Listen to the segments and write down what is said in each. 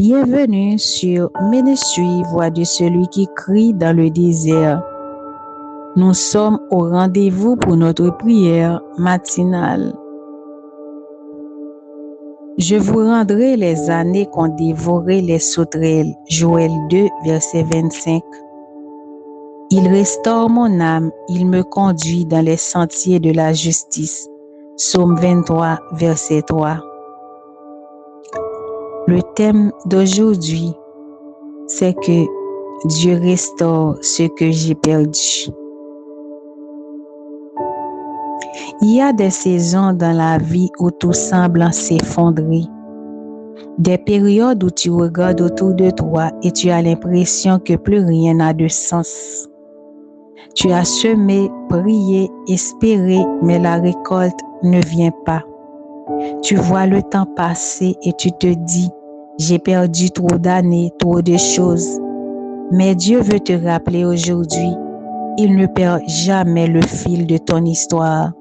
Bienvenue sur Ministry, voix de celui qui crie dans le désert. Nous sommes au rendez-vous pour notre prière matinale. Je vous rendrai les années qu'ont dévoré les sauterelles. Joël 2, verset 25. Il restaure mon âme, il me conduit dans les sentiers de la justice. Psaume 23, verset 3. Le thème d'aujourd'hui, c'est que Dieu restaure ce que j'ai perdu. Il y a des saisons dans la vie où tout semble s'effondrer. Des périodes où tu regardes autour de toi et tu as l'impression que plus rien n'a de sens. Tu as semé, prié, espéré, mais la récolte ne vient pas. Tu vois le temps passer et tu te dis, j'ai perdu trop d'années, trop de choses. Mais Dieu veut te rappeler aujourd'hui, il ne perd jamais le fil de ton histoire.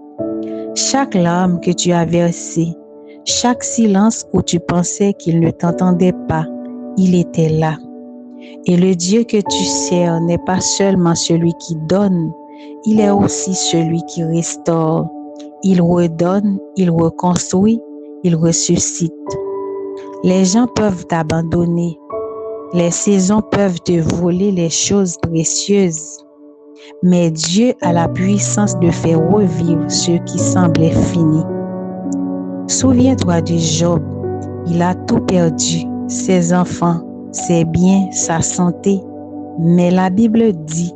Chaque larme que tu as versée, chaque silence où tu pensais qu'il ne t'entendait pas, il était là. Et le Dieu que tu sers n'est pas seulement celui qui donne, il est aussi celui qui restaure. Il redonne, il reconstruit, il ressuscite. Les gens peuvent t'abandonner. Les saisons peuvent te voler les choses précieuses. Mais Dieu a la puissance de faire revivre ce qui semblait fini. Souviens-toi de Job. Il a tout perdu, ses enfants, ses biens, sa santé. Mais la Bible dit,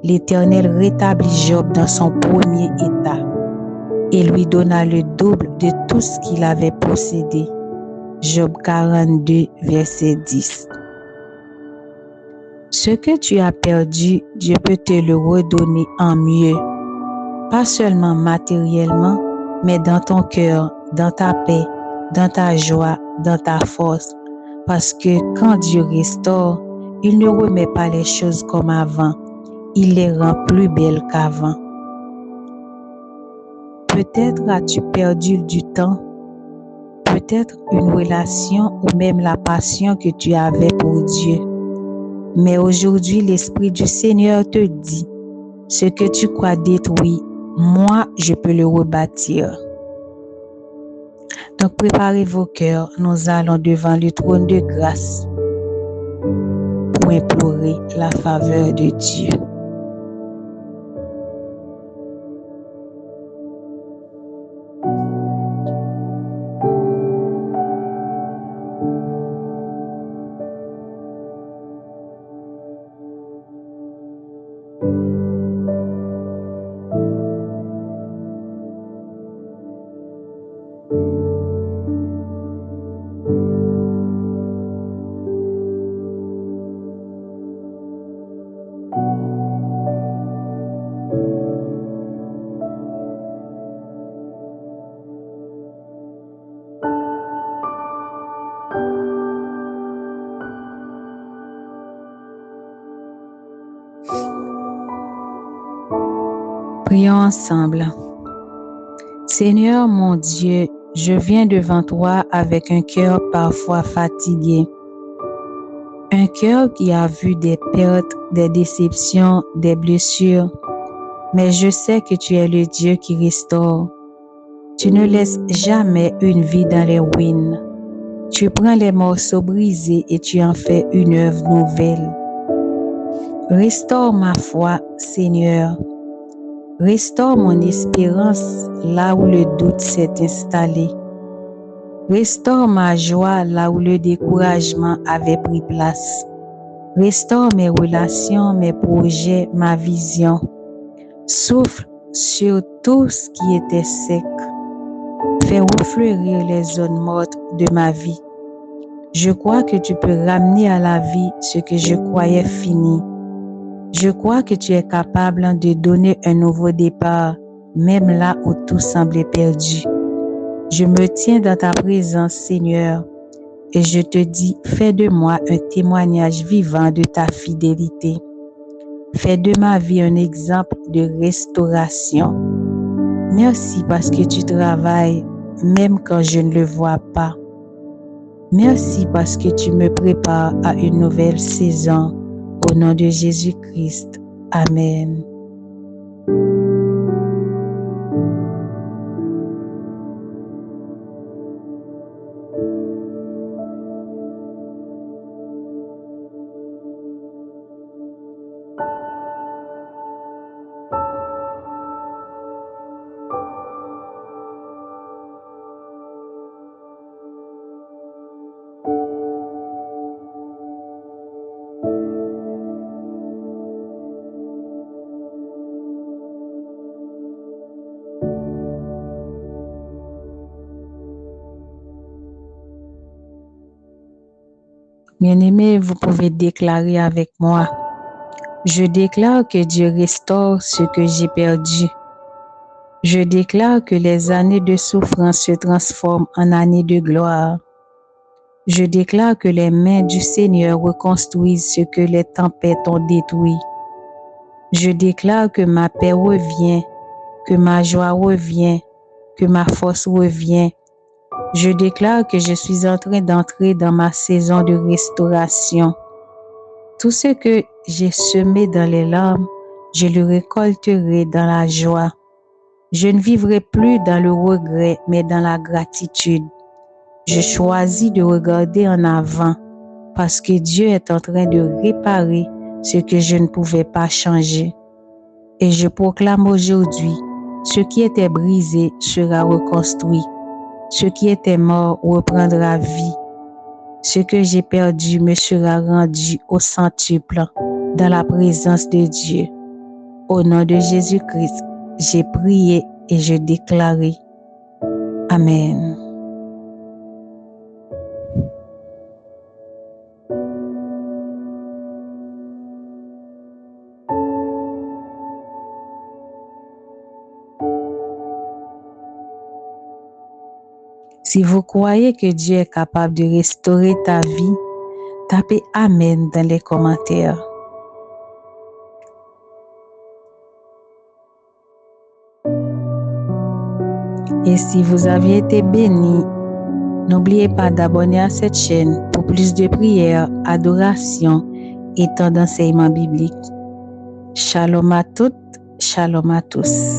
l'Éternel rétablit Job dans son premier état et lui donna le double de tout ce qu'il avait possédé. Job 42, verset 10. Ce que tu as perdu, Dieu peut te le redonner en mieux. Pas seulement matériellement, mais dans ton cœur, dans ta paix, dans ta joie, dans ta force. Parce que quand Dieu restaure, il ne remet pas les choses comme avant. Il les rend plus belles qu'avant. Peut-être as-tu perdu du temps, peut-être une relation ou même la passion que tu avais pour Dieu. Mais aujourd'hui, l'Esprit du Seigneur te dit, ce que tu crois détruit, moi, je peux le rebâtir. Donc, préparez vos cœurs, nous allons devant le trône de grâce pour implorer la faveur de Dieu. Prions ensemble. Seigneur mon Dieu, je viens devant toi avec un cœur parfois fatigué. Un cœur qui a vu des pertes, des déceptions, des blessures. Mais je sais que tu es le Dieu qui restaure. Tu ne laisses jamais une vie dans les ruines. Tu prends les morceaux brisés et tu en fais une œuvre nouvelle. Restaure ma foi, Seigneur. Restaure mon espérance là où le doute s'est installé. Restaure ma joie là où le découragement avait pris place. Restaure mes relations, mes projets, ma vision. Souffle sur tout ce qui était sec. Fais refleurir les zones mortes de ma vie. Je crois que tu peux ramener à la vie ce que je croyais fini. Je crois que tu es capable de donner un nouveau départ, même là où tout semblait perdu. Je me tiens dans ta présence, Seigneur, et je te dis, fais de moi un témoignage vivant de ta fidélité. Fais de ma vie un exemple de restauration. Merci parce que tu travailles même quand je ne le vois pas. Merci parce que tu me prépares à une nouvelle saison. Au nom de Jésus-Christ. Amen. Bien-aimés, vous pouvez déclarer avec moi. Je déclare que Dieu restaure ce que j'ai perdu. Je déclare que les années de souffrance se transforment en années de gloire. Je déclare que les mains du Seigneur reconstruisent ce que les tempêtes ont détruit. Je déclare que ma paix revient, que ma joie revient, que ma force revient. Je déclare que je suis en train d'entrer dans ma saison de restauration. Tout ce que j'ai semé dans les larmes, je le récolterai dans la joie. Je ne vivrai plus dans le regret, mais dans la gratitude. Je choisis de regarder en avant parce que Dieu est en train de réparer ce que je ne pouvais pas changer. Et je proclame aujourd'hui, ce qui était brisé sera reconstruit. Ce qui était mort reprendra vie. Ce que j'ai perdu me sera rendu au centuple dans la présence de Dieu. Au nom de Jésus-Christ, j'ai prié et je déclarai. Amen. Si vous croyez que Dieu est capable de restaurer ta vie, tapez Amen dans les commentaires. Et si vous avez été béni, n'oubliez pas d'abonner à cette chaîne pour plus de prières, adorations et temps d'enseignement biblique. Shalom à toutes, shalom à tous.